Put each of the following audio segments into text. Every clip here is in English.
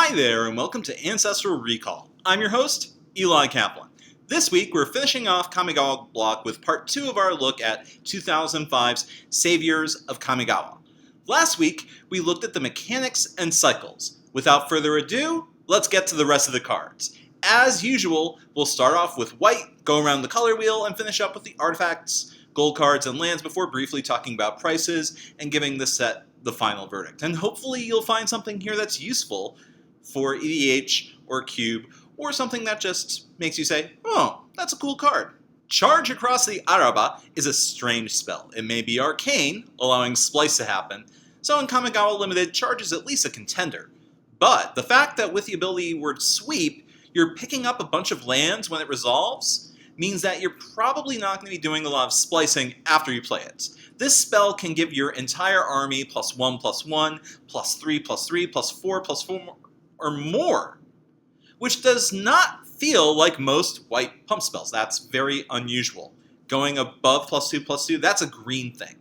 Hi there, and welcome to Ancestral Recall. I'm your host, Eli Kaplan. This week, we're finishing off Kamigawa block with part 2 of our look at 2005's Saviors of Kamigawa. Last week, we looked at the mechanics and cycles. Without further ado, let's get to the rest of the cards. As usual, we'll start off with white, go around the color wheel, and finish up with the artifacts, gold cards, and lands before briefly talking about prices and giving the set the final verdict. And hopefully you'll find something here that's useful for EDH or Cube, or something that just makes you say, oh, that's a cool card. Charge Across the Araba is a strange spell. It may be arcane, allowing splice to happen, so in Kamigawa Limited, Charge is at least a contender. But the fact that with the ability word Sweep, you're picking up a bunch of lands when it resolves, means that you're probably not going to be doing a lot of splicing after you play it. This spell can give your entire army +1/+1, +3/3, +4/4, or more, which does not feel like most white pump spells. That's very unusual. Going above +2/+2, that's a green thing.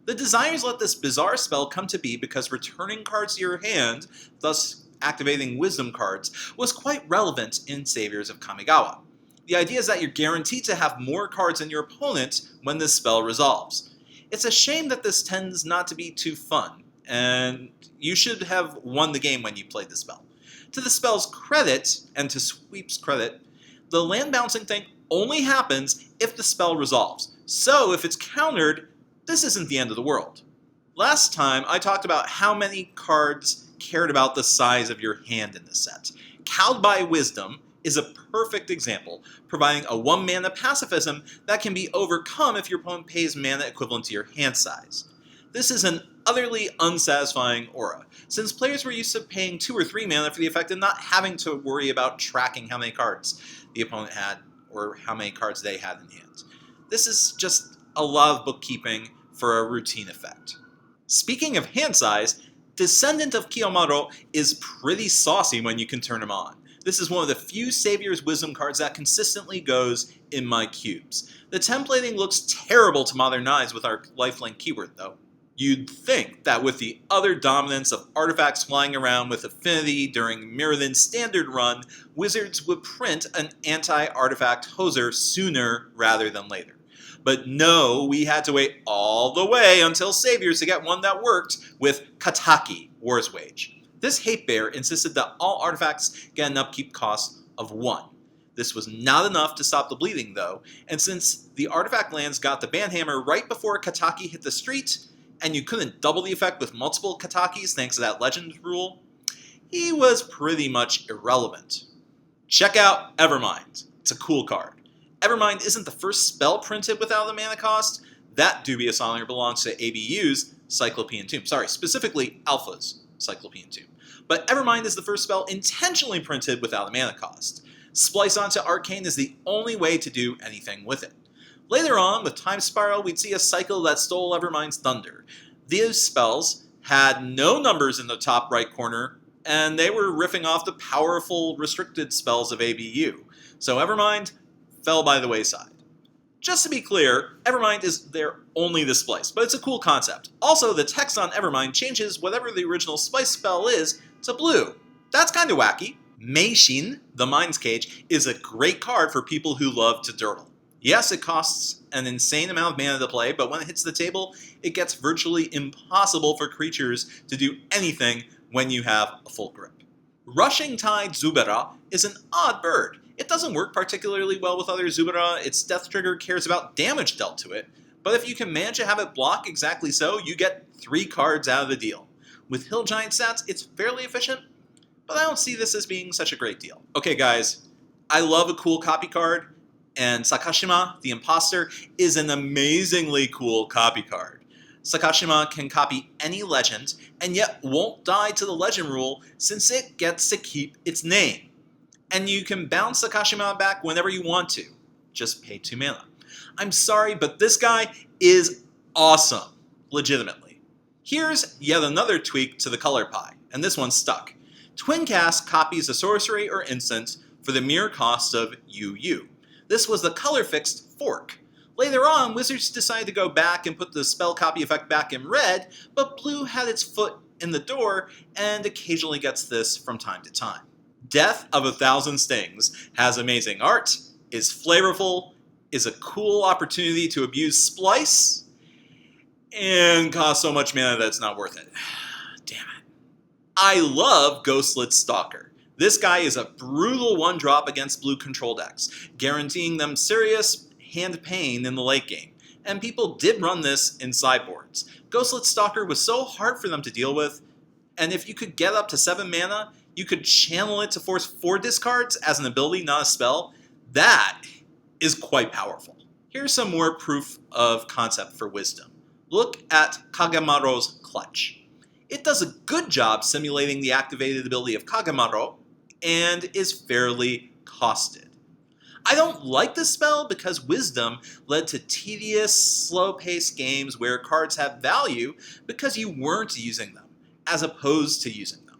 The designers let this bizarre spell come to be because returning cards to your hand, thus activating wisdom cards, was quite relevant in Saviors of Kamigawa. The idea is that you're guaranteed to have more cards than your opponent when this spell resolves. It's a shame that this tends not to be too fun, and you should have won the game when you played the spell. To the spell's credit, and to Sweep's credit, the land bouncing thing only happens if the spell resolves. So if it's countered, this isn't the end of the world. Last time, I talked about how many cards cared about the size of your hand in this set. Cowed by Wisdom is a perfect example, providing a 1-mana pacifism that can be overcome if your opponent pays mana equivalent to your hand size. This is an utterly unsatisfying aura, since players were used to paying 2 or 3 mana for the effect and not having to worry about tracking how many cards the opponent had or how many cards they had in hand. This is just a lot of bookkeeping for a routine effect. Speaking of hand size, Descendant of Kiyomaru is pretty saucy when you can turn him on. This is one of the few Savior's Wisdom cards that consistently goes in my cubes. The templating looks terrible to modern eyes with our lifelink keyword though. You'd think that with the other dominance of artifacts flying around with affinity during Mirrodin's standard run, Wizards would print an anti-artifact hoser sooner rather than later. But no, we had to wait all the way until Saviors to get one that worked with Kataki, War's Wage. This hate bear insisted that all artifacts get an upkeep cost of 1. This was not enough to stop the bleeding though, and since the artifact lands got the banhammer right before Kataki hit the street, and you couldn't double the effect with multiple Katakis thanks to that legend rule, he was pretty much irrelevant. Check out Evermind. It's a cool card. Evermind isn't the first spell printed without a mana cost. That dubious honor belongs to ABU's Cyclopean Tomb. Sorry, specifically Alpha's Cyclopean Tomb. But Evermind is the first spell intentionally printed without a mana cost. Splice onto Arcane is the only way to do anything with it. Later on, with Time Spiral, we'd see a cycle that stole Evermind's thunder. These spells had no numbers in the top right corner, and they were riffing off the powerful restricted spells of ABU. So Evermind fell by the wayside. Just to be clear, Evermind is their only displace, but it's a cool concept. Also, the text on Evermind changes whatever the original Splice spell is to blue. That's kind of wacky. Meishin, the Mind's Cage, is a great card for people who love to durdle. Yes, it costs an insane amount of mana to play, but when it hits the table, it gets virtually impossible for creatures to do anything when you have a full grip. Rushing Tide Zubera is an odd bird. It doesn't work particularly well with other Zubera. Its death trigger cares about damage dealt to it, but if you can manage to have it block exactly so, you get 3 cards out of the deal. With Hill Giant stats, it's fairly efficient, but I don't see this as being such a great deal. Okay guys, I love a cool copy card, and Sakashima, the Imposter, is an amazingly cool copy card. Sakashima can copy any legend, and yet won't die to the legend rule since it gets to keep its name. And you can bounce Sakashima back whenever you want to. Just pay 2 mana. I'm sorry, but this guy is awesome. Legitimately. Here's yet another tweak to the color pie, and this one stuck. Twincast copies a sorcery or instant for the mere cost of UU. This was the color-fixed fork. Later on, Wizards decided to go back and put the spell copy effect back in red, but blue had its foot in the door and occasionally gets this from time to time. Death of a Thousand Stings has amazing art, is flavorful, is a cool opportunity to abuse Splice, and costs so much mana that it's not worth it. Damn it. I love Ghostlit Stalker. This guy is a brutal one-drop against blue control decks, guaranteeing them serious hand pain in the late game. And people did run this in sideboards. Ghostlit Stalker was so hard for them to deal with, and if you could get up to 7 mana, you could channel it to force 4 discards as an ability, not a spell. That is quite powerful. Here's some more proof of concept for Wisdom. Look at Kagemaro's Clutch. It does a good job simulating the activated ability of Kagemaro, and is fairly costed. I don't like this spell because Wisdom led to tedious, slow-paced games where cards have value because you weren't using them, as opposed to using them.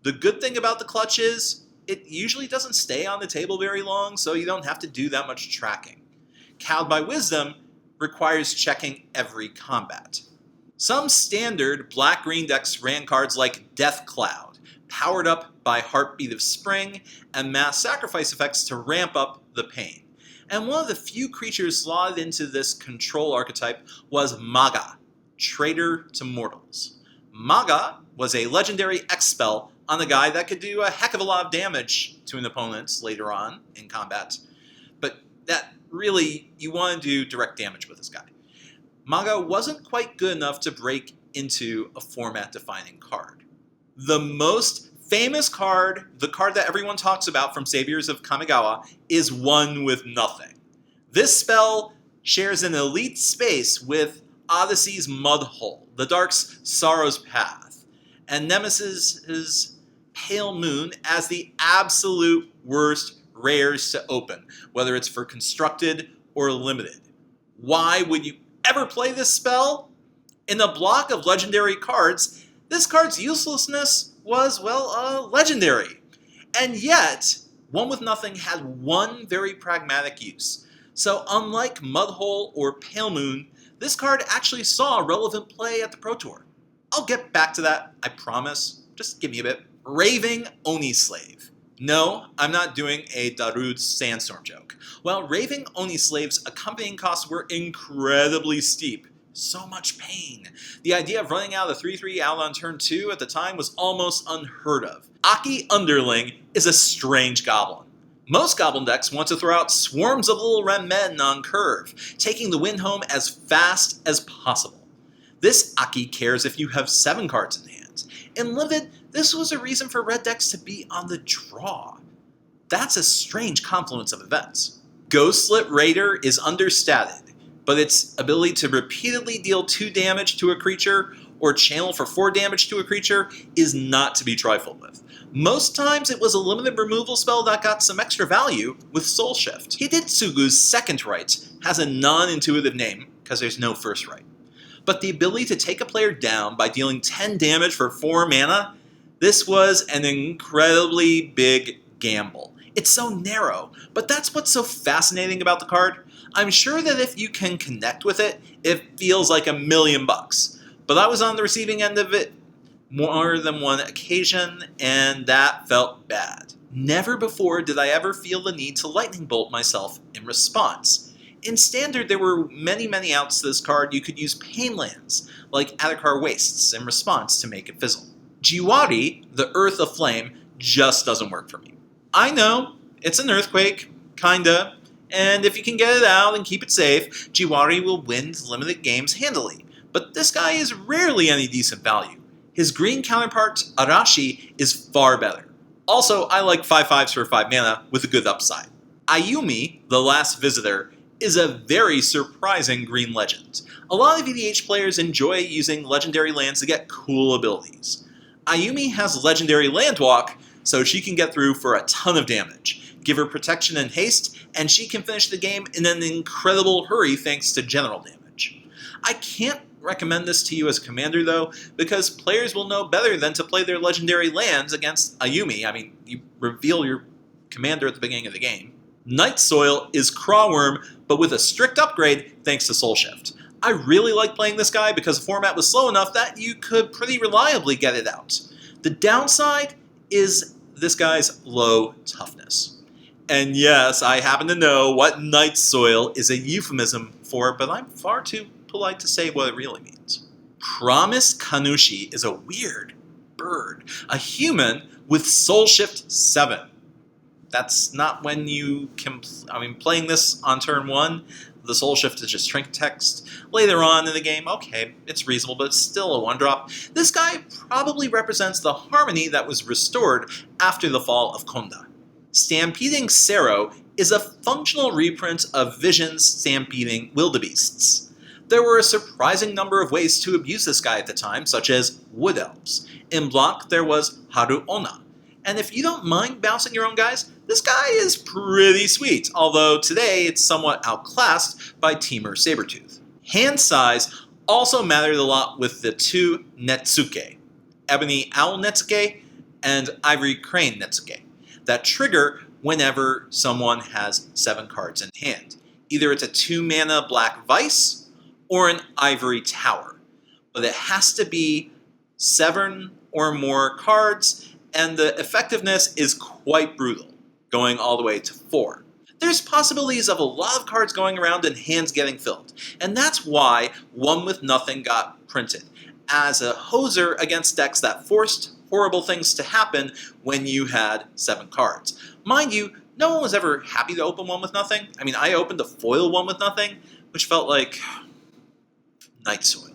The good thing about the Clutch is, it usually doesn't stay on the table very long, so you don't have to do that much tracking. Cowed by Wisdom requires checking every combat. Some standard black-green decks ran cards like Death Cloud, powered up by Heartbeat of Spring, and mass sacrifice effects to ramp up the pain. And one of the few creatures slotted into this control archetype was Maga, Traitor to Mortals. Maga was a legendary X spell on a guy that could do a heck of a lot of damage to an opponent later on in combat. But that really, you want to do direct damage with this guy. Maga wasn't quite good enough to break into a format-defining card. The most famous card, the card that everyone talks about from Saviors of Kamigawa, is One with Nothing. This spell shares an elite space with Odyssey's Mudhole, the Dark's Sorrow's Path, and Nemesis' Pale Moon as the absolute worst rares to open, whether it's for constructed or limited. Why would you ever play this spell? In a block of legendary cards, this card's uselessness was, well, legendary. And yet, One with Nothing had one very pragmatic use. So unlike Mudhole or Pale Moon, this card actually saw relevant play at the Pro Tour. I'll get back to that, I promise. Just give me a bit. Raving Oni Slave. No, I'm not doing a Darude Sandstorm joke. While Raving Oni Slave's accompanying costs were incredibly steep, so much pain. The idea of running out a 3/3 out on turn 2 at the time was almost unheard of. Aki Underling is a strange goblin. Most goblin decks want to throw out swarms of little red men on curve, taking the win home as fast as possible. This Aki cares if you have 7 cards in hand. In Limited, this was a reason for red decks to be on the draw. That's a strange confluence of events. Ghostlit Raider is understated, but its ability to repeatedly deal 2 damage to a creature or channel for 4 damage to a creature is not to be trifled with. Most times it was a limited removal spell that got some extra value with Soul Shift. Hidetsugu's second right has a non-intuitive name because there's no first right. But the ability to take a player down by dealing 10 damage for 4 mana, this was an incredibly big gamble. It's so narrow, but that's what's so fascinating about the card. I'm sure that if you can connect with it, it feels like $1,000,000. But I was on the receiving end of it more than one occasion, and that felt bad. Never before did I ever feel the need to lightning bolt myself in response. In Standard, there were many outs to this card. You could use Painlands, like Adhikar Wastes, in response to make it fizzle. Jiwari, the Earth of Flame, just doesn't work for me. I know, it's an earthquake, kinda, and if you can get it out and keep it safe, Jiwari will win limited games handily. But this guy is rarely any decent value. His green counterpart, Arashi, is far better. Also, I like 5/5s for 5 mana with a good upside. Ayumi, the Last Visitor, is a very surprising green legend. A lot of EDH players enjoy using legendary lands to get cool abilities. Ayumi has legendary Landwalk, so she can get through for a ton of damage. Give her protection and haste, and she can finish the game in an incredible hurry thanks to general damage. I can't recommend this to you as a commander though, because players will know better than to play their legendary lands against Ayumi. I mean, you reveal your commander at the beginning of the game. Night Soil is Crawworm, but with a strict upgrade thanks to Soul Shift. I really like playing this guy because the format was slow enough that you could pretty reliably get it out. The downside is this guy's low toughness. And yes, I happen to know what night soil is a euphemism for, but I'm far too polite to say what it really means. Promise Kanushi is a weird bird, a human with Soul Shift 7. That's not when you can... playing this on turn 1, the Soul Shift is just trinket text. Later on in the game, okay, it's reasonable, but it's still a 1-drop. This guy probably represents the harmony that was restored after the fall of Konda. Stampeding Sero is a functional reprint of Vision's Stampeding Wildebeests. There were a surprising number of ways to abuse this guy at the time, such as Wood Elves. In Block, there was Haru Ona. And if you don't mind bouncing your own guys, this guy is pretty sweet, although today it's somewhat outclassed by Teamer Sabretooth. Hand size also mattered a lot with the 2 Netsuke, Ebony Owl Netsuke and Ivory Crane Netsuke, that trigger whenever someone has 7 cards in hand. Either it's a 2-mana Black Vice or an Ivory Tower, but it has to be 7 or more cards, and the effectiveness is quite brutal, going all the way to 4. There's possibilities of a lot of cards going around and hands getting filled, and that's why One With Nothing got printed, as a hoser against decks that forced horrible things to happen when you had 7 cards. Mind you, no one was ever happy to open One With Nothing. I opened a foil One With Nothing, which felt like night soil.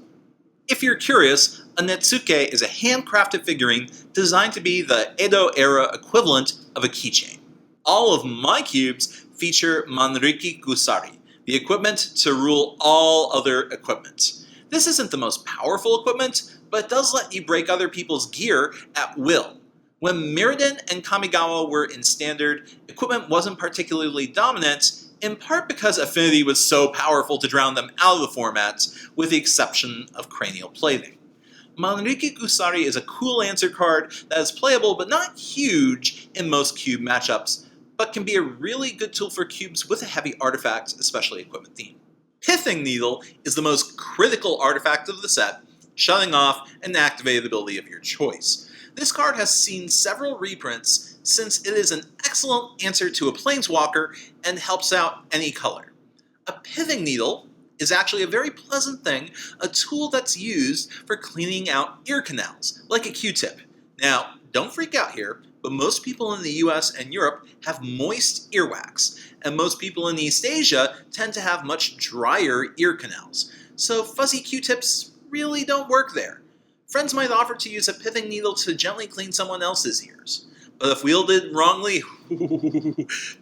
If you're curious, a Netsuke is a handcrafted figurine designed to be the Edo-era equivalent of a keychain. All of my cubes feature Manriki Gusari, the equipment to rule all other equipment. This isn't the most powerful equipment, but it does let you break other people's gear at will. When Mirrodin and Kamigawa were in Standard, equipment wasn't particularly dominant, in part because Affinity was so powerful to drown them out of the format, with the exception of Cranial Plating. Manriki Gusari is a cool answer card that is playable but not huge in most cube matchups, but can be a really good tool for cubes with a heavy artifact, especially equipment theme. Pithing Needle is the most critical artifact of the set, shutting off an activated ability of your choice. This card has seen several reprints since it is an excellent answer to a Planeswalker and helps out any color. A Pithing Needle is actually a very pleasant thing, a tool that's used for cleaning out ear canals, like a Q-tip. Now, don't freak out here, but most people in the US and Europe have moist earwax, and most people in East Asia tend to have much drier ear canals. So fuzzy Q-tips really don't work there. Friends might offer to use a Pithing Needle to gently clean someone else's ears. But if wielded wrongly,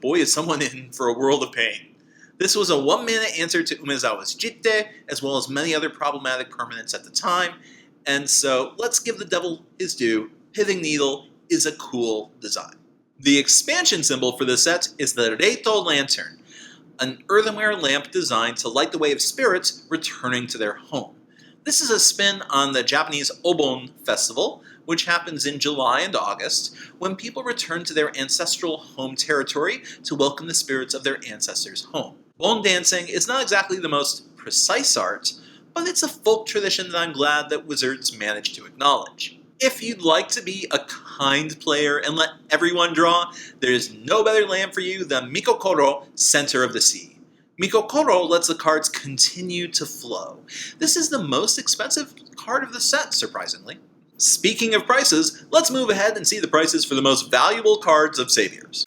boy is someone in for a world of pain. This was a 1-mana answer to Umezawa's Jitte, as well as many other problematic permanents at the time, and so let's give the devil his due. Pithing Needle is a cool design. The expansion symbol for this set is the Reito Lantern, an earthenware lamp designed to light the way of spirits returning to their home. This is a spin on the Japanese Obon festival, which happens in July and August, when people return to their ancestral home territory to welcome the spirits of their ancestors home. Bon dancing is not exactly the most precise art, but it's a folk tradition that I'm glad that Wizards managed to acknowledge. If you'd like to be a kind player and let everyone draw, there's no better land for you than Mikokoro, Center of the Sea. Mikokoro lets the cards continue to flow. This is the most expensive card of the set, surprisingly. Speaking of prices, let's move ahead and see the prices for the most valuable cards of Saviors.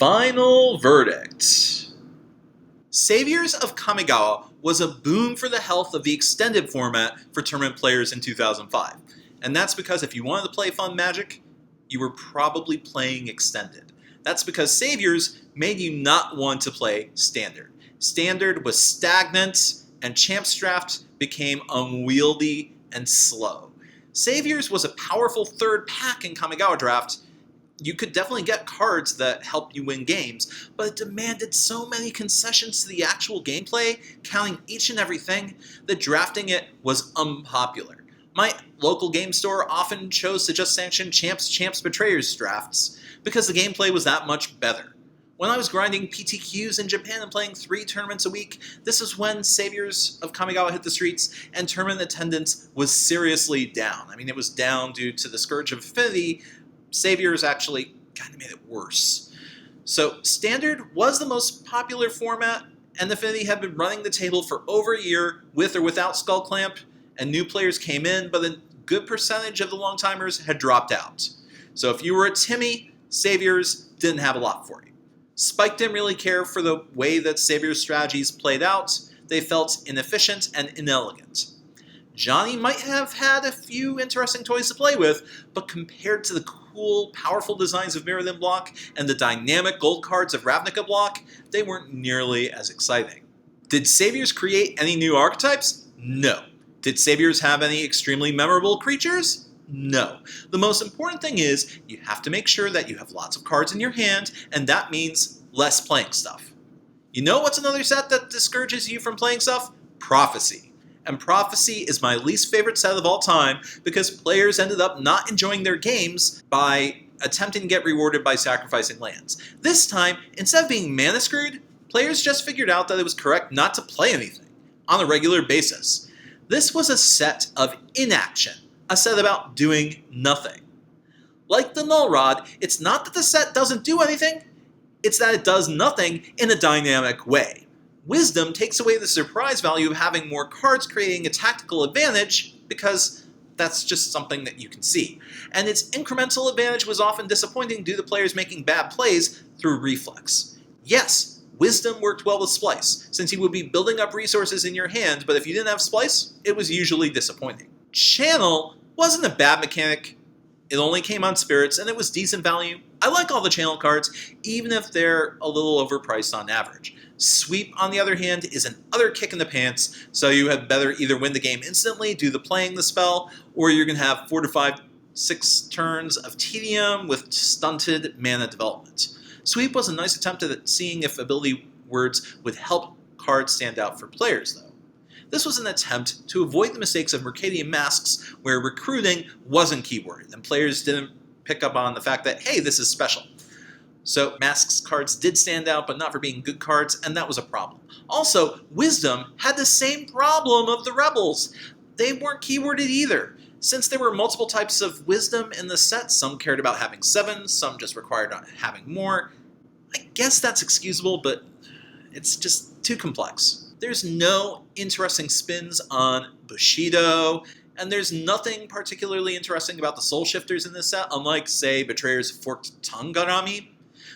final verdict. Saviors of Kamigawa was a boon for the health of the extended format for tournament players in 2005. And that's because if you wanted to play fun Magic, you were probably playing extended. That's because Saviors made you not want to play Standard. Standard was stagnant, and Champs Draft became unwieldy and slow. Saviors was a powerful third pack in Kamigawa Draft. You could definitely get cards that help you win games, but it demanded so many concessions to the actual gameplay, counting each and everything, that drafting it was unpopular. My local game store often chose to just sanction Champs Betrayers drafts, because the gameplay was that much better. When I was grinding PTQs in Japan and playing 3 tournaments a week, this is when Saviors of Kamigawa hit the streets and tournament attendance was seriously down. I mean, it was down due to the Scourge of Affinity. Saviors actually kind of made it worse. So Standard was the most popular format, and Affinity had been running the table for over a year with or without Skull Clamp, and new players came in, but a good percentage of the long-timers had dropped out. So if you were a Timmy, Saviors didn't have a lot for you. Spike didn't really care for the way that Saviors strategies played out. They felt inefficient and inelegant. Johnny might have had a few interesting toys to play with, but compared to the cool, powerful designs of Mirrodin Block and the dynamic gold cards of Ravnica Block, they weren't nearly as exciting. Did Saviors create any new archetypes? No. Did Saviors have any extremely memorable creatures? No. The most important thing is you have to make sure that you have lots of cards in your hand, and that means less playing stuff. You know what's another set that discourages you from playing stuff? Prophecy. And Prophecy is my least favorite set of all time because players ended up not enjoying their games by attempting to get rewarded by sacrificing lands. This time, instead of being mana screwed, players just figured out that it was correct not to play anything on a regular basis. This was a set of inaction. A set about doing nothing. Like the Null Rod, it's not that the set doesn't do anything, it's that it does nothing in a dynamic way. Wisdom takes away the surprise value of having more cards creating a tactical advantage because that's just something that you can see. And its incremental advantage was often disappointing due to players making bad plays through reflex. Yes, Wisdom worked well with Splice, since you would be building up resources in your hand, but if you didn't have Splice, it was usually disappointing. Channel wasn't a bad mechanic. It only came on spirits, and it was decent value. I like all the channel cards, even if they're a little overpriced on average. Sweep, on the other hand, is an utter kick in the pants, so you had better either win the game instantly due to playing the spell, or you're going to have 4 to 5, 6 turns of tedium with stunted mana development. Sweep was a nice attempt at seeing if ability words would help cards stand out for players, though. This was an attempt to avoid the mistakes of Mercadian Masks, where recruiting wasn't keyworded, and players didn't pick up on the fact that, hey, this is special. So Masks cards did stand out, but not for being good cards, and that was a problem. Also, Wisdom had the same problem of the Rebels. They weren't keyworded either. Since there were multiple types of Wisdom in the set, some cared about having 7, some just required having more. I guess that's excusable, but it's just too complex. There's no interesting spins on Bushido, and there's nothing particularly interesting about the Soul Shifters in this set, unlike, say, Betrayer's Forked Tongue Garami.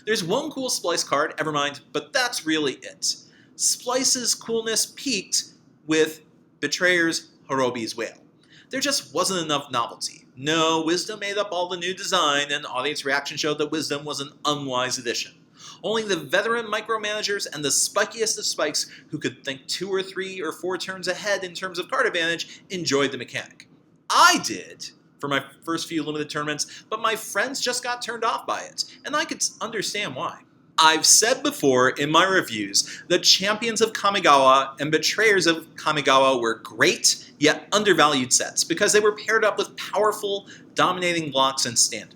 There's one cool Splice card, Evermind, but that's really it. Splice's coolness peaked with Betrayer's Horobi's Whale. There just wasn't enough novelty. No, Wisdom made up all the new design, and audience reaction showed that Wisdom was an unwise addition. Only the veteran micromanagers and the spikiest of spikes who could think 2 or 3 or 4 turns ahead in terms of card advantage enjoyed the mechanic. I did for my first few limited tournaments, but my friends just got turned off by it, and I could understand why. I've said before in my reviews that Champions of Kamigawa and Betrayers of Kamigawa were great, yet undervalued sets because they were paired up with powerful, dominating blocks in Standard.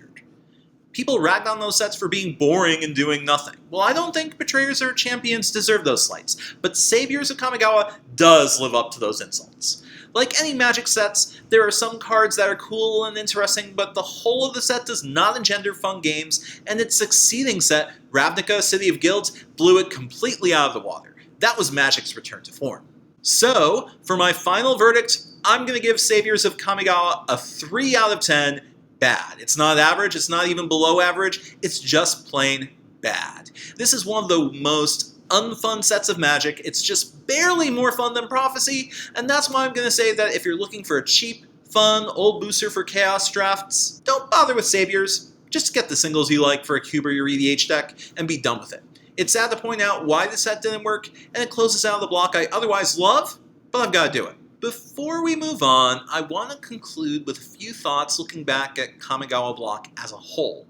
People ragged on those sets for being boring and doing nothing. Well, I don't think Betrayers or Champions deserve those slights, but Saviors of Kamigawa does live up to those insults. Like any Magic sets, there are some cards that are cool and interesting, but the whole of the set does not engender fun games, and its succeeding set, Ravnica, City of Guilds, blew it completely out of the water. That was Magic's return to form. So, for my final verdict, I'm going to give Saviors of Kamigawa a 3 out of 10. Bad. It's not average, it's not even below average, it's just plain bad. This is one of the most unfun sets of Magic. It's just barely more fun than Prophecy, and that's why I'm going to say that if you're looking for a cheap, fun, old booster for Chaos drafts, don't bother with Saviors. Just get the singles you like for a cube or your EDH deck and be done with it. It's sad to point out why the set didn't work, and it closes out the block I otherwise love, but I've got to do it. Before we move on, I want to conclude with a few thoughts looking back at Kamigawa block as a whole.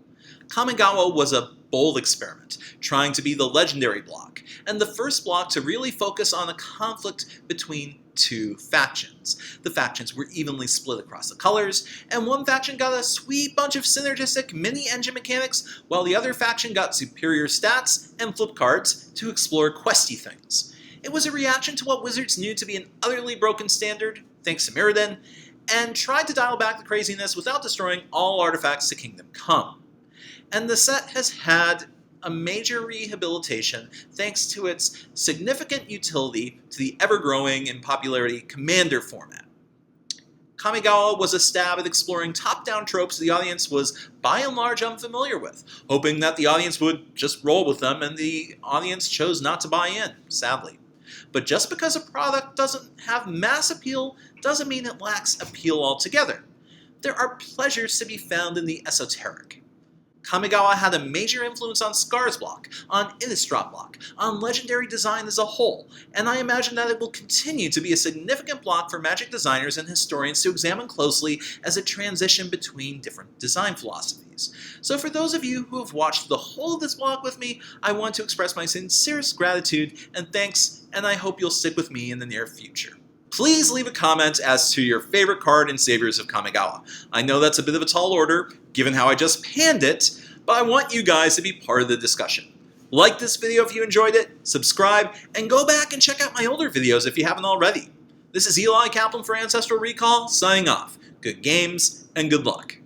Kamigawa was a bold experiment, trying to be the legendary block, and the first block to really focus on a conflict between two factions. The factions were evenly split across the colors, and one faction got a sweet bunch of synergistic mini-engine mechanics, while the other faction got superior stats and flip cards to explore questy things. It was a reaction to what Wizards knew to be an utterly broken standard, thanks to Mirrodin, and tried to dial back the craziness without destroying all artifacts to Kingdom Come. And the set has had a major rehabilitation thanks to its significant utility to the ever-growing in popularity Commander format. Kamigawa was a stab at exploring top-down tropes the audience was by and large unfamiliar with, hoping that the audience would just roll with them, and the audience chose not to buy in, sadly. But just because a product doesn't have mass appeal doesn't mean it lacks appeal altogether. There are pleasures to be found in the esoteric. Kamigawa had a major influence on Scar's block, on Innistrad block, on legendary design as a whole, and I imagine that it will continue to be a significant block for Magic designers and historians to examine closely as it transitions between different design philosophies. So for those of you who have watched the whole of this block with me, I want to express my sincerest gratitude and thanks, and I hope you'll stick with me in the near future. Please leave a comment as to your favorite card in Saviors of Kamigawa. I know that's a bit of a tall order, given how I just panned it, but I want you guys to be part of the discussion. Like this video if you enjoyed it, subscribe, and go back and check out my older videos if you haven't already. This is Eli Kaplan for Ancestral Recall, signing off. Good games, and good luck.